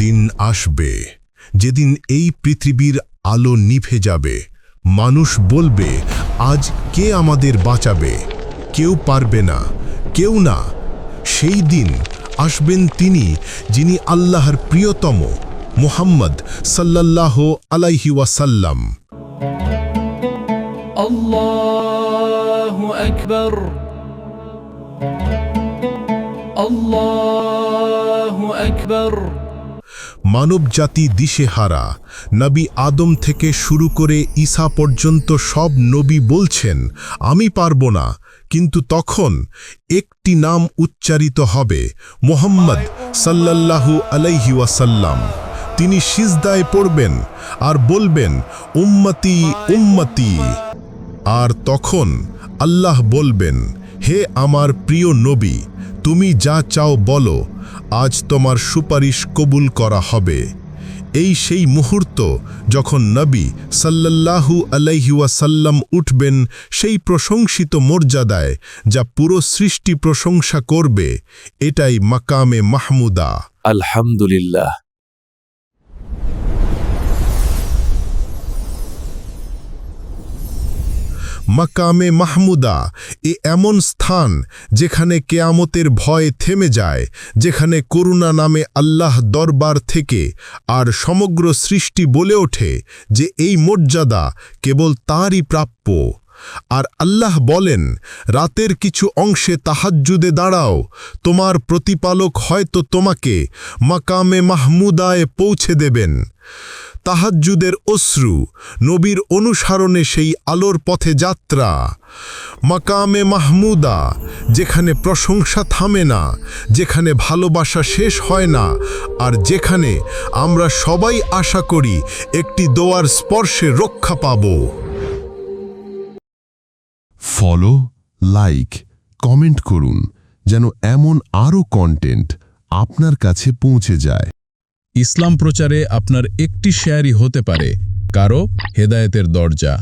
দিন আসবে যেদিন এই পৃথিবীর আলো নিভে যাবে। মানুষ বলবে, আজ কে আমাদের বাঁচাবে? কেউ পারবে না, কেউ না। সেই দিন আসবেন তিনি, যিনি আল্লাহর প্রিয়তম, মুহাম্মদ সাল্লাল্লাহু আলাইহি ওয়াসাল্লাম। আল্লাহু আকবার, আল্লাহু আকবার। মানবজাতি দিশেহারা। নবী আদম থেকে শুরু করে ঈসা পর্যন্ত সব নবী বলছেন, আমি পারব না। কিন্তু তখন একটি নাম উচ্চারিত হবে, মুহাম্মদ সাল্লাল্লাহু আলাইহি ওয়াসাল্লাম। তিনি সিজদায় পড়বেন আর বলবেন, উম্মতি উম্মতি। আর তখন আল্লাহ বলবেন, হে আমার প্রিয় নবী, তুমি যা চাও বলো, আজ তোমার সুপারিশ কবুল করা হবে। এই সেই মুহূর্ত যখন নবী সাল্লাল্লাহু আলাইহি ওয়াসাল্লাম উঠবেন সেই প্রশংসিত মর্যাদায়, যা পুরো সৃষ্টি প্রশংসা করবে। এটাই মাকামে মাহমুদা। আলহামদুলিল্লাহ। মাকামে মাহমুদা এমন স্থান যেখানে কেয়ামতের ভয় থেমে যায়, যেখানে করুণা নামে আল্লাহ দরবার থেকে আর সমগ্র সৃষ্টি বলে ওঠে যে এই মর্যাদা কেবল তারই প্রাপ্য। আর আল্লাহ বলেন, রাতের কিছু অংশে তাহাজ্জুদে দাঁড়াও, তোমার প্রতিপালক হয়তো তোমাকে মাকামে মাহমুদায় পৌঁছে দেবেন। তাহাজ্জুদের অশ্রু, নবীর অনুসরণে সেই আলোর পথে যাত্রা। মাকামে মাহমুদা, যেখানে প্রশংসা থামে না, যেখানে ভালোবাসা শেষ হয় না, আর যেখানে আমরা সবাই আশা করি একটি দোয়ার স্পর্শে রক্ষা পাব। ফলো, লাইক, কমেন্ট করুন যেন এমন আরও কন্টেন্ট আপনার কাছে পৌঁছে যায়। ইসলাম প্রচারে আপনার একটি শেয়ারই হতে পারে কারো হেদায়েতের দরজা।